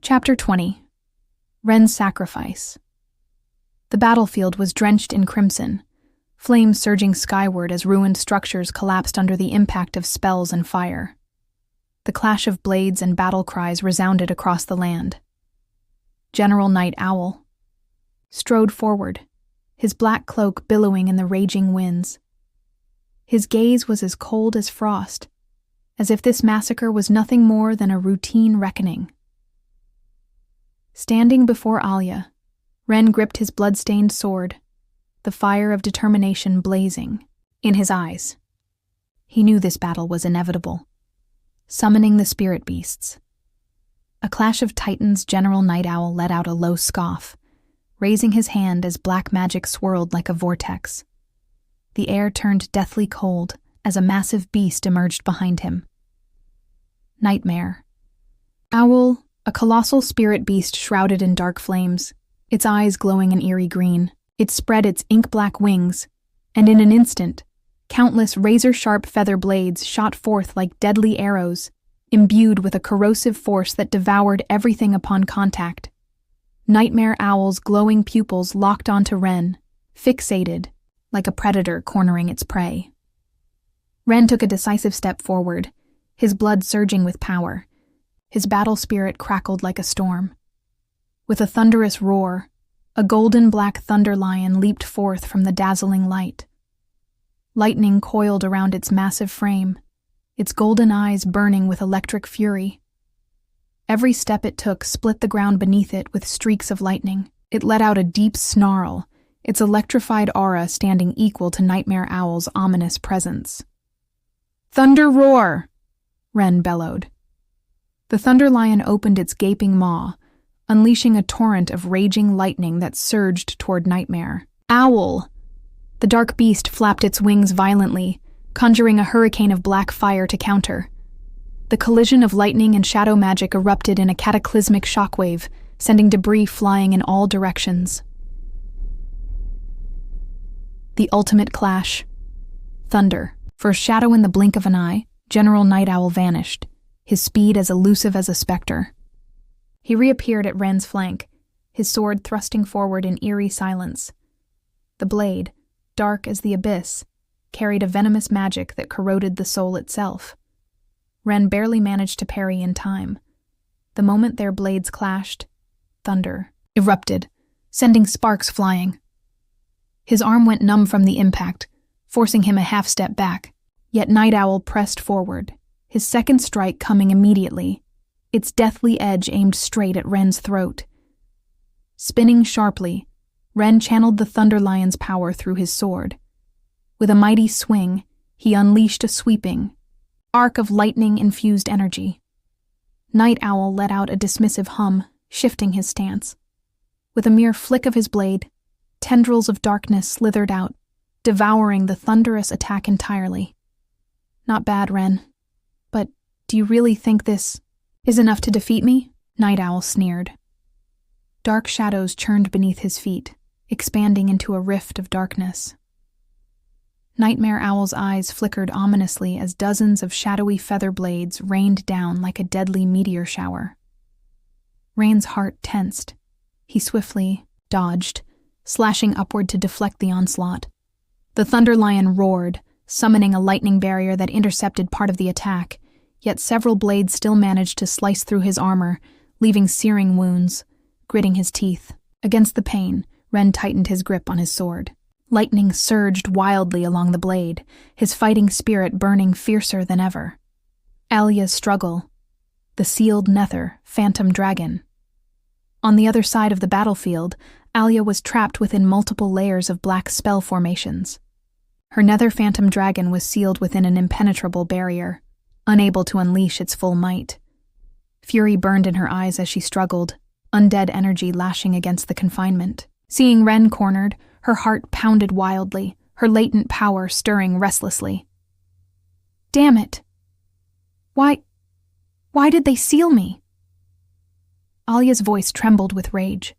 Chapter 20. Ren's Sacrifice. The battlefield was drenched in crimson, flames surging skyward as ruined structures collapsed under the impact of spells and fire. The clash of blades and battle cries resounded across the land. General Nightowl strode forward, his black cloak billowing in the raging winds. His gaze was as cold as frost, as if this massacre was nothing more than a routine reckoning. Standing before Alya, Ren gripped his blood-stained sword, the fire of determination blazing in his eyes. He knew this battle was inevitable. Summoning the spirit beasts. A clash of titans, General Nightowl let out a low scoff, raising his hand as black magic swirled like a vortex. The air turned deathly cold as a massive beast emerged behind him. Nightmare. Owl, a colossal spirit beast shrouded in dark flames, its eyes glowing an eerie green. It spread its ink-black wings, and in an instant, countless razor-sharp feather blades shot forth like deadly arrows, imbued with a corrosive force that devoured everything upon contact. Nightmare Owl's glowing pupils locked onto Ren, fixated, like a predator cornering its prey. Ren took a decisive step forward, his blood surging with power. His battle spirit crackled like a storm. With a thunderous roar, a golden-black thunder lion leaped forth from the dazzling light. Lightning coiled around its massive frame, its golden eyes burning with electric fury. Every step it took split the ground beneath it with streaks of lightning. It let out a deep snarl, its electrified aura standing equal to Nightmare Owl's ominous presence. "Thunder roar!" Ren bellowed. The Thunder Lion opened its gaping maw, unleashing a torrent of raging lightning that surged toward Nightmare. "Owl!" The dark beast flapped its wings violently, conjuring a hurricane of black fire to counter. The collision of lightning and shadow magic erupted in a cataclysmic shockwave, sending debris flying in all directions. The ultimate clash. Thunder. For a shadow in the blink of an eye, General Nightowl vanished, his speed as elusive as a specter. He reappeared at Ren's flank, his sword thrusting forward in eerie silence. The blade, dark as the abyss, carried a venomous magic that corroded the soul itself. Ren barely managed to parry in time. The moment their blades clashed, thunder erupted, sending sparks flying. His arm went numb from the impact, forcing him a half-step back. Yet Nightowl pressed forward, his second strike coming immediately, its deathly edge aimed straight at Ren's throat. Spinning sharply, Ren channeled the Thunder Lion's power through his sword. With a mighty swing, he unleashed a sweeping arc of lightning-infused energy. Nightowl let out a dismissive hum, shifting his stance. With a mere flick of his blade, tendrils of darkness slithered out, devouring the thunderous attack entirely. "Not bad, Ren. But do you really think this is enough to defeat me?" Nightowl sneered. Dark shadows churned beneath his feet, expanding into a rift of darkness. Nightmare Owl's eyes flickered ominously as dozens of shadowy feather blades rained down like a deadly meteor shower. Ren's heart tensed. He swiftly dodged, slashing upward to deflect the onslaught. The Thunder Lion roared, summoning a lightning barrier that intercepted part of the attack, yet several blades still managed to slice through his armor, leaving searing wounds, gritting his teeth. Against the pain, Ren tightened his grip on his sword. Lightning surged wildly along the blade, his fighting spirit burning fiercer than ever. Alya's struggle. The sealed nether, phantom dragon. On the other side of the battlefield, Alya was trapped within multiple layers of black spell formations. Her nether phantom dragon was sealed within an impenetrable barrier, unable to unleash its full might. Fury burned in her eyes as she struggled, undead energy lashing against the confinement. Seeing Ren cornered, her heart pounded wildly, her latent power stirring restlessly. "Damn it! Why did they seal me?" Alya's voice trembled with rage.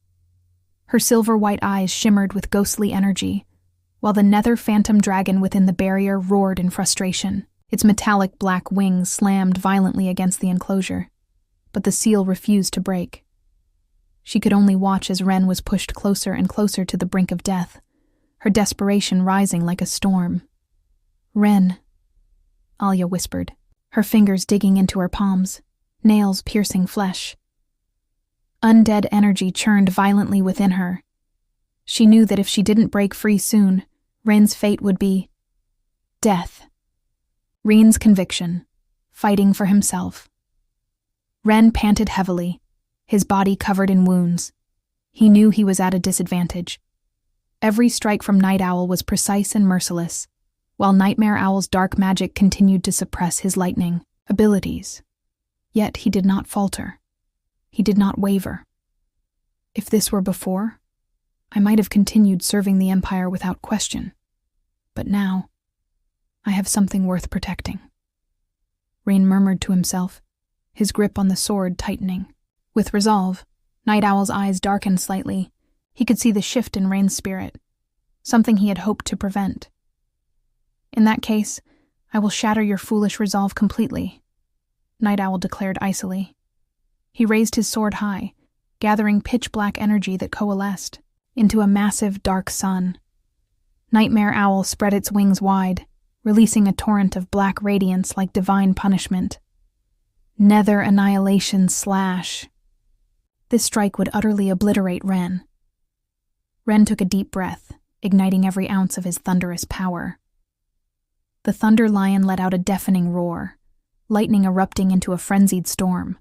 Her silver-white eyes shimmered with ghostly energy, while the nether phantom dragon within the barrier roared in frustration. Its metallic black wings slammed violently against the enclosure, but the seal refused to break. She could only watch as Wren was pushed closer and closer to the brink of death, her desperation rising like a storm. "Wren," Alya whispered, her fingers digging into her palms, nails piercing flesh. Undead energy churned violently within her. She knew that if she didn't break free soon, Wren's fate would be death. Wren's conviction, fighting for himself. Wren panted heavily, his body covered in wounds. He knew he was at a disadvantage. Every strike from Nightowl was precise and merciless, while Nightmare Owl's dark magic continued to suppress his lightning abilities. Yet he did not falter. He did not waver. If this were before, I might have continued serving the Empire without question. But now, I have something worth protecting. Wren murmured to himself, his grip on the sword tightening. With resolve, Nightowl's eyes darkened slightly. He could see the shift in Wren's spirit, something he had hoped to prevent. "In that case, I will shatter your foolish resolve completely," Nightowl declared icily. He raised his sword high, gathering pitch-black energy that coalesced into a massive dark sun. Nightmare Owl spread its wings wide, releasing a torrent of black radiance like divine punishment. Nether annihilation slash. This strike would utterly obliterate Wren. Wren took a deep breath, igniting every ounce of his thunderous power. The Thunder Lion let out a deafening roar, lightning erupting into a frenzied storm.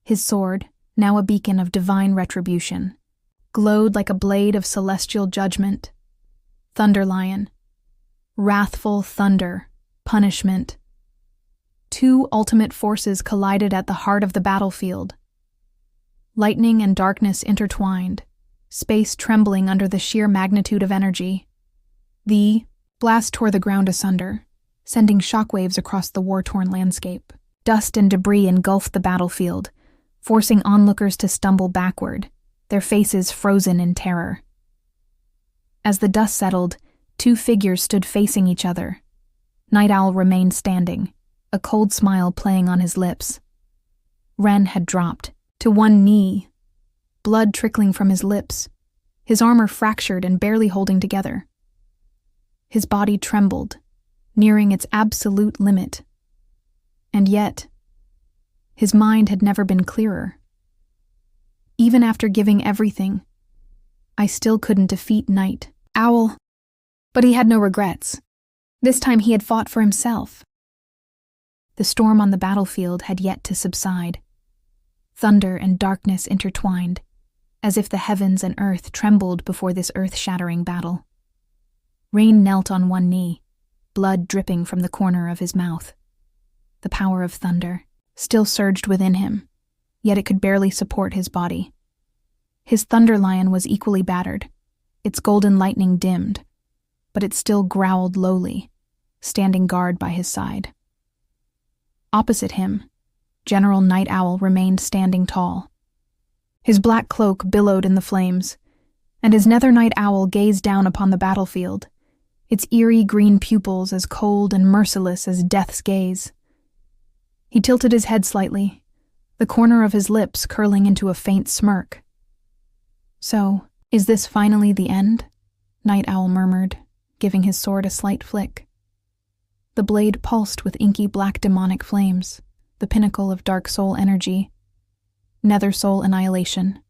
His sword, now a beacon of divine retribution, glowed like a blade of celestial judgment. Thunder Lion. Wrathful thunder. Punishment. Two ultimate forces collided at the heart of the battlefield. Lightning and darkness intertwined, space trembling under the sheer magnitude of energy. The blast tore the ground asunder, sending shockwaves across the war-torn landscape. Dust and debris engulfed the battlefield, forcing onlookers to stumble backward, their faces frozen in terror. As the dust settled, two figures stood facing each other. Nightowl remained standing, a cold smile playing on his lips. Wren had dropped to one knee, blood trickling from his lips, his armor fractured and barely holding together. His body trembled, nearing its absolute limit. And yet, his mind had never been clearer. Even after giving everything, I still couldn't defeat Nightowl. But he had no regrets. This time he had fought for himself. The storm on the battlefield had yet to subside. Thunder and darkness intertwined, as if the heavens and earth trembled before this earth-shattering battle. Wren knelt on one knee, blood dripping from the corner of his mouth. The power of thunder still surged within him, yet it could barely support his body. His Thunder Lion was equally battered, its golden lightning dimmed, but it still growled lowly, standing guard by his side. Opposite him, General Nightowl remained standing tall. His black cloak billowed in the flames, and his Nether Nightowl gazed down upon the battlefield, its eerie green pupils as cold and merciless as death's gaze. He tilted his head slightly, the corner of his lips curling into a faint smirk. "So, is this finally the end?" Nightowl murmured, giving his sword a slight flick. The blade pulsed with inky black demonic flames, the pinnacle of dark soul energy. Nether soul annihilation.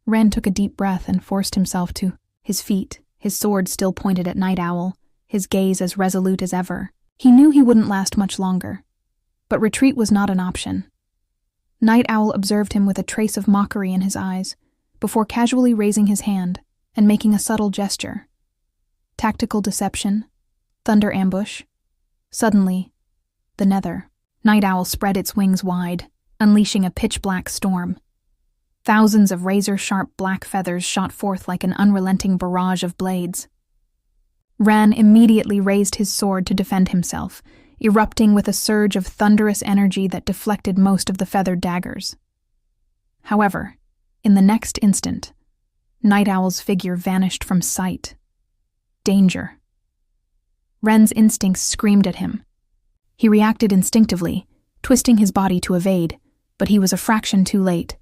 Wren took a deep breath and forced himself to his feet, his sword still pointed at Nightowl, his gaze as resolute as ever. He knew he wouldn't last much longer, but retreat was not an option. Nightowl observed him with a trace of mockery in his eyes, before casually raising his hand and making a subtle gesture. Tactical deception, thunder ambush. Suddenly, the Nether. Nightowl spread its wings wide, unleashing a pitch-black storm. Thousands of razor-sharp black feathers shot forth like an unrelenting barrage of blades. Wren immediately raised his sword to defend himself, erupting with a surge of thunderous energy that deflected most of the feathered daggers. However, in the next instant, Nightowl's figure vanished from sight. Danger. Wren's instincts screamed at him. He reacted instinctively, twisting his body to evade, but he was a fraction too late.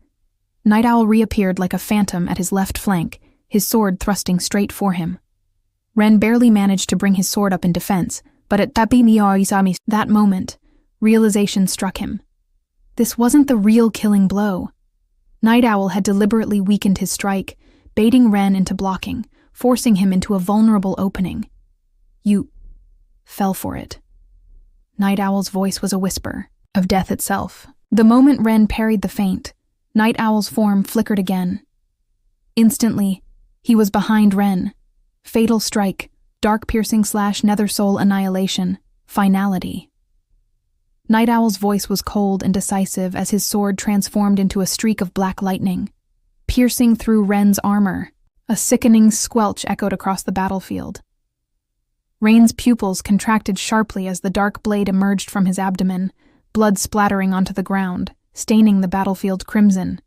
Nightowl reappeared like a phantom at his left flank, his sword thrusting straight for him. Ren barely managed to bring his sword up in defense, but at that moment, realization struck him. This wasn't the real killing blow. Nightowl had deliberately weakened his strike, baiting Ren into blocking, forcing him into a vulnerable opening. You fell for it. Nightowl's voice was a whisper of death itself. The moment Ren parried the feint, Nightowl's form flickered again. Instantly, he was behind Ren. Fatal strike, dark-piercing / nether soul annihilation, finality. Nightowl's voice was cold and decisive as his sword transformed into a streak of black lightning, piercing through Ren's armor. A sickening squelch echoed across the battlefield. Rain's pupils contracted sharply as the dark blade emerged from his abdomen, blood splattering onto the ground, staining the battlefield crimson.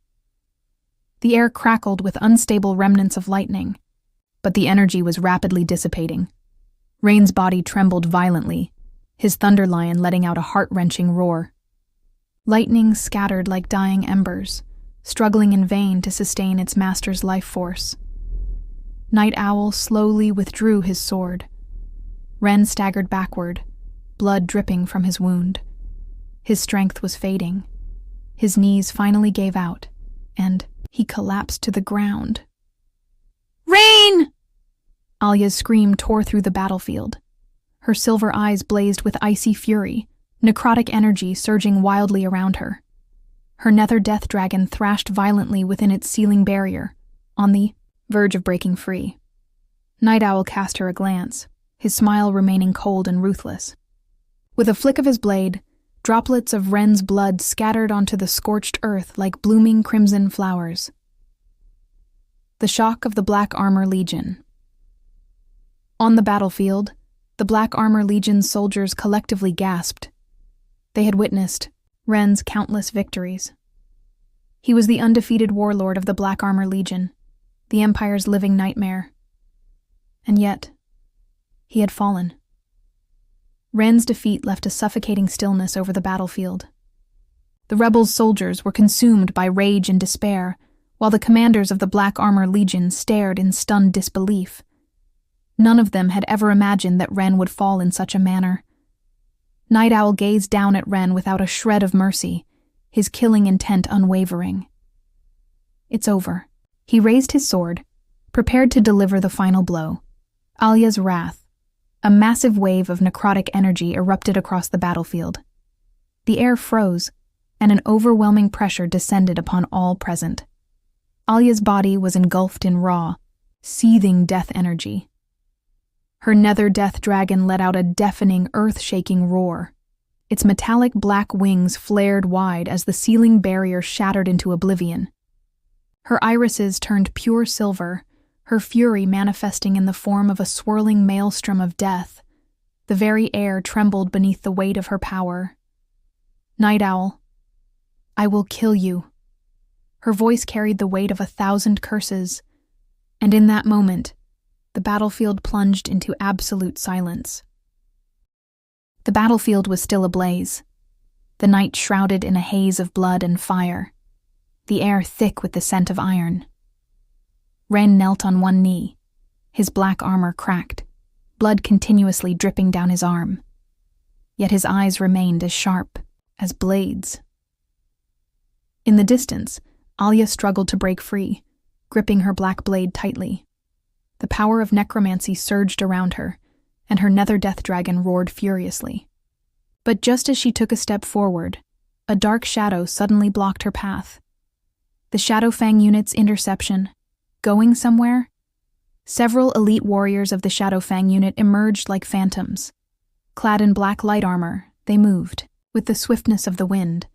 The air crackled with unstable remnants of lightning, but the energy was rapidly dissipating. Rain's body trembled violently, his thunder lion letting out a heart-wrenching roar. Lightning scattered like dying embers, struggling in vain to sustain its master's life force. Nightowl slowly withdrew his sword. Ren staggered backward, blood dripping from his wound. His strength was fading. His knees finally gave out, and he collapsed to the ground. "Rain!" Alya's scream tore through the battlefield. Her silver eyes blazed with icy fury, necrotic energy surging wildly around her. Her nether death dragon thrashed violently within its sealing barrier, on the verge of breaking free. Nightowl cast her a glance, his smile remaining cold and ruthless. With a flick of his blade, droplets of Ren's blood scattered onto the scorched earth like blooming crimson flowers. The shock of the Black Armor Legion. On the battlefield, the Black Armor Legion's soldiers collectively gasped. They had witnessed Ren's countless victories. He was the undefeated warlord of the Black Armor Legion, the Empire's living nightmare. And yet, he had fallen. Ren's defeat left a suffocating stillness over the battlefield. The rebels' soldiers were consumed by rage and despair, while the commanders of the Black Armor Legion stared in stunned disbelief. None of them had ever imagined that Ren would fall in such a manner. Nightowl gazed down at Ren without a shred of mercy, his killing intent unwavering. "It's over." He raised his sword, prepared to deliver the final blow. Alya's wrath. A massive wave of necrotic energy erupted across the battlefield. The air froze, and an overwhelming pressure descended upon all present. Alya's body was engulfed in raw, seething death energy. Her nether death dragon let out a deafening, earth-shaking roar. Its metallic black wings flared wide as the sealing barrier shattered into oblivion. Her irises turned pure silver, her fury manifesting in the form of a swirling maelstrom of death. The very air trembled beneath the weight of her power. "Nightowl, I will kill you." Her voice carried the weight of 1,000 curses, and in that moment, the battlefield plunged into absolute silence. The battlefield was still ablaze, the night shrouded in a haze of blood and fire, the air thick with the scent of iron. Ren knelt on one knee, his black armor cracked, blood continuously dripping down his arm. Yet his eyes remained as sharp as blades. In the distance, Alya struggled to break free, gripping her black blade tightly. The power of necromancy surged around her, and her nether death dragon roared furiously. But just as she took a step forward, a dark shadow suddenly blocked her path. The Shadowfang unit's interception. Going somewhere? Several elite warriors of the Shadowfang unit emerged like phantoms. Clad in black light armor, they moved, with the swiftness of the wind,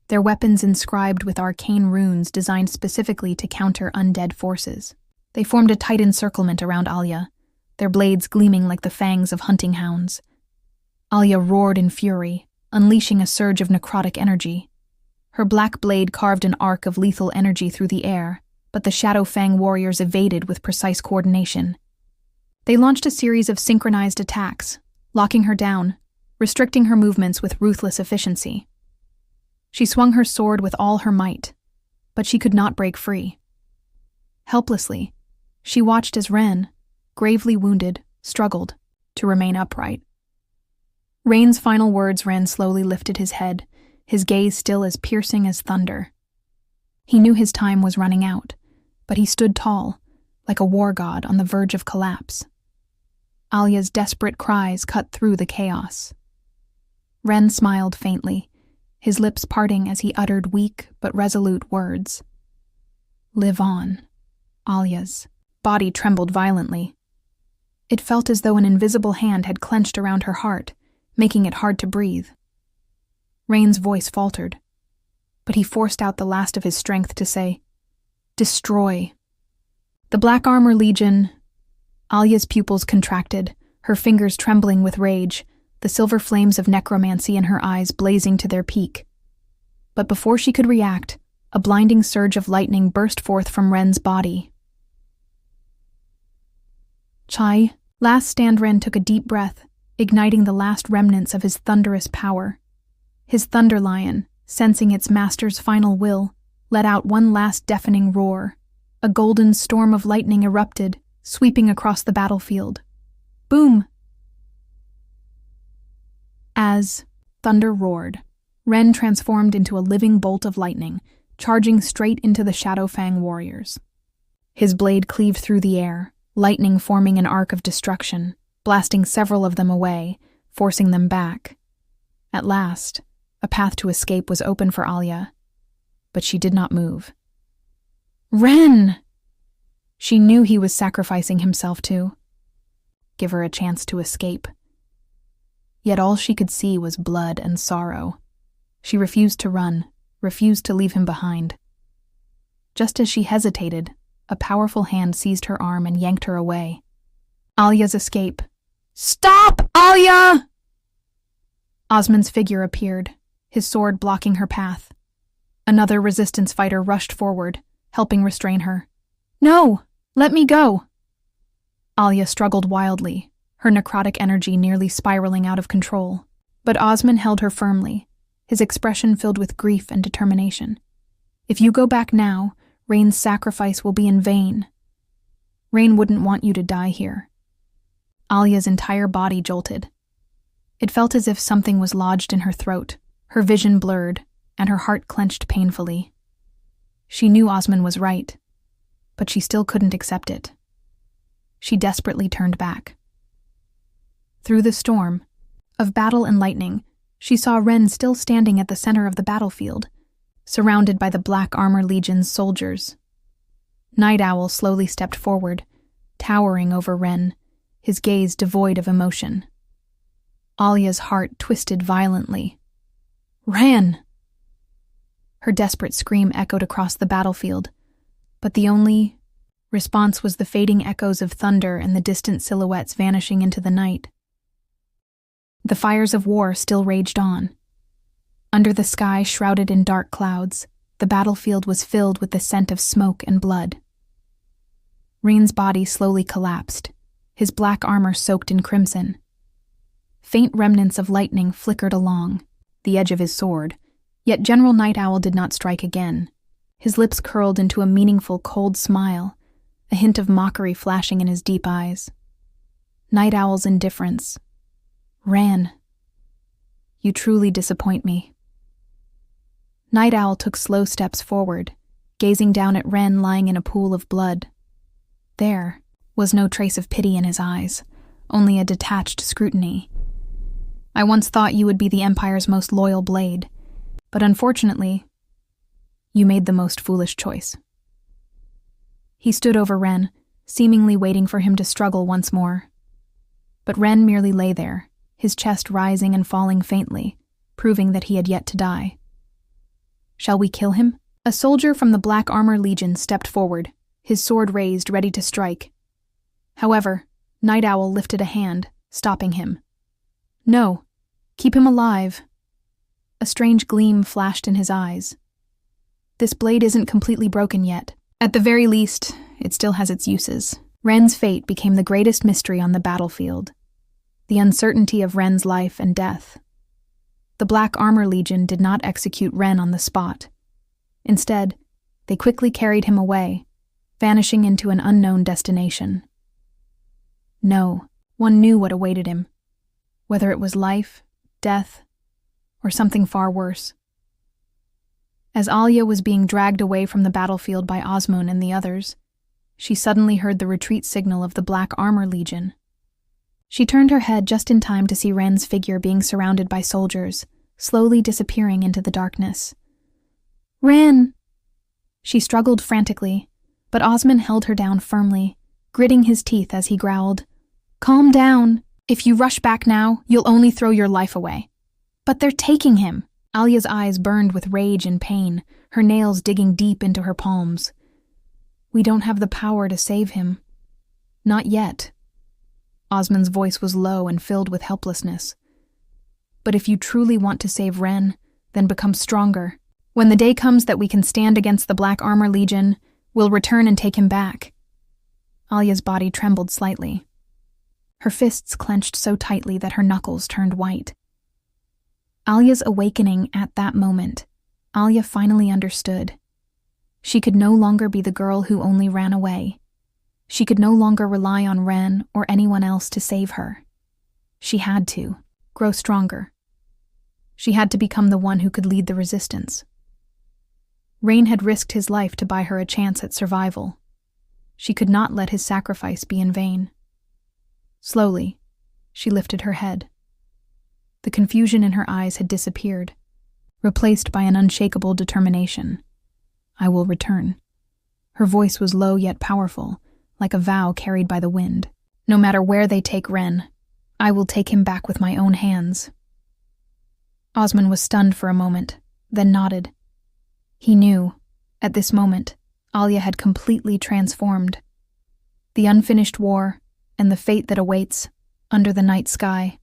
their weapons inscribed with arcane runes designed specifically to counter undead forces. They formed a tight encirclement around Alya, their blades gleaming like the fangs of hunting hounds. Alya roared in fury, unleashing a surge of necrotic energy. Her black blade carved an arc of lethal energy through the air, but the Shadowfang warriors evaded with precise coordination. They launched a series of synchronized attacks, locking her down, restricting her movements with ruthless efficiency. She swung her sword with all her might. but she could not break free. Helplessly, she watched as Ren, gravely wounded, struggled to remain upright. Rain's final words, Ren slowly lifted his head, his gaze still as piercing as thunder. He knew his time was running out, but he stood tall, like a war god on the verge of collapse. Alya's desperate cries cut through the chaos. Ren smiled faintly, his lips parting as he uttered weak but resolute words. "Live on." Alya's body trembled violently. It felt as though an invisible hand had clenched around her heart, making it hard to breathe. Rain's voice faltered, but he forced out the last of his strength to say, "Destroy." The Black Armor Legion. Alya's pupils contracted, her fingers trembling with rage, the silver flames of necromancy in her eyes blazing to their peak. But before she could react, a blinding surge of lightning burst forth from Ren's body. Chai, last stand. Ren took a deep breath, igniting the last remnants of his thunderous power. His Thunder Lion, sensing its master's final will, let out one last deafening roar. A golden storm of lightning erupted, sweeping across the battlefield. Boom! As thunder roared, Ren transformed into a living bolt of lightning, charging straight into the Shadowfang warriors. His blade cleaved through the air, lightning forming an arc of destruction, blasting several of them away, forcing them back. At last, a path to escape was open for Alya, but she did not move. Ren! She knew he was sacrificing himself to give her a chance to escape. Yet all she could see was blood and sorrow. She refused to run, refused to leave him behind. Just as she hesitated, a powerful hand seized her arm and yanked her away. Alya's escape. "Stop, Alya!" Osman's figure appeared, his sword blocking her path. Another resistance fighter rushed forward, helping restrain her. "No! Let me go!" Alya struggled wildly, her necrotic energy nearly spiraling out of control. But Osman held her firmly, his expression filled with grief and determination. "If you go back now, Rain's sacrifice will be in vain. Rain wouldn't want you to die here." Alya's entire body jolted. It felt as if something was lodged in her throat, her vision blurred, and her heart clenched painfully. She knew Osman was right, but she still couldn't accept it. She desperately turned back. Through the storm of battle and lightning, she saw Ren still standing at the center of the battlefield, surrounded by the Black Armor Legion's soldiers. Nightowl slowly stepped forward, towering over Ren, his gaze devoid of emotion. Alya's heart twisted violently. "Ren!" Her desperate scream echoed across the battlefield, but the only response was the fading echoes of thunder and the distant silhouettes vanishing into the night. The fires of war still raged on. Under the sky shrouded in dark clouds, the battlefield was filled with the scent of smoke and blood. Rain's body slowly collapsed, his black armor soaked in crimson. Faint remnants of lightning flickered along the edge of his sword, yet General Nightowl did not strike again. His lips curled into a meaningful, cold smile, a hint of mockery flashing in his deep eyes. Nightowl's indifference. "Ren, you truly disappoint me." Nightowl took slow steps forward, gazing down at Ren lying in a pool of blood. There was no trace of pity in his eyes, only a detached scrutiny. "I once thought you would be the Empire's most loyal blade, but unfortunately, you made the most foolish choice." He stood over Ren, seemingly waiting for him to struggle once more. But Ren merely lay there, his chest rising and falling faintly, proving that he had yet to die. "Shall we kill him?" A soldier from the Black Armor Legion stepped forward, his sword raised, ready to strike. However, Nightowl lifted a hand, stopping him. "No, keep him alive." A strange gleam flashed in his eyes. "This blade isn't completely broken yet. At the very least, it still has its uses." Ren's fate became the greatest mystery on the battlefield. The uncertainty of Ren's life and death. The Black Armor Legion did not execute Ren on the spot. Instead, They quickly carried him away, vanishing into an unknown destination. No, one knew what awaited him, whether it was life, death, or something far worse. As Alya was being dragged away from the battlefield by Osmond and the others, she suddenly heard the retreat signal of the Black Armor Legion. She turned her head just in time to see Ren's figure being surrounded by soldiers, slowly disappearing into the darkness. "Ren!" She struggled frantically, but Osmond held her down firmly, gritting his teeth as he growled, "Calm down. If you rush back now, you'll only throw your life away." "But they're taking him." Alya's eyes burned with rage and pain, her nails digging deep into her palms. "We don't have the power to save him. Not yet." Osmond's voice was low and filled with helplessness. "But if you truly want to save Ren, then become stronger. When the day comes that we can stand against the Black Armor Legion, we'll return and take him back." Alya's body trembled slightly. Her fists clenched so tightly that her knuckles turned white. Alya's awakening at that moment, Alya finally understood. She could no longer be the girl who only ran away. She could no longer rely on Ren or anyone else to save her. She had to grow stronger. She had to become the one who could lead the resistance. Rain had risked his life to buy her a chance at survival. She could not let his sacrifice be in vain. Slowly, she lifted her head. The confusion in her eyes had disappeared, replaced by an unshakable determination. "I will return." Her voice was low yet powerful, like a vow carried by the wind. "No matter where they take Ren, I will take him back with my own hands." Osmond was stunned for a moment, then nodded. He knew, at this moment, Alya had completely transformed. The unfinished war, and the fate that awaits, under the night sky.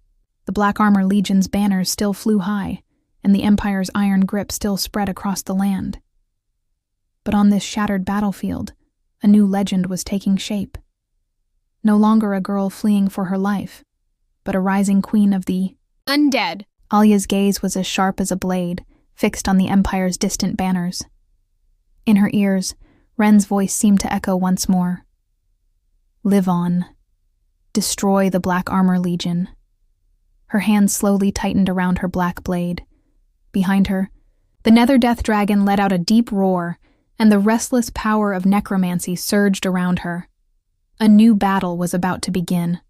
The Black Armor Legion's banners still flew high, and the Empire's iron grip still spread across the land. But on this shattered battlefield, a new legend was taking shape. No longer a girl fleeing for her life, but a rising queen of the undead. Alya's gaze was as sharp as a blade, fixed on the Empire's distant banners. In her ears, Ren's voice seemed to echo once more. "Live on. Destroy the Black Armor Legion." Her hands slowly tightened around her black blade. Behind her, the Nether Death Dragon let out a deep roar, and the restless power of necromancy surged around her. A new battle was about to begin.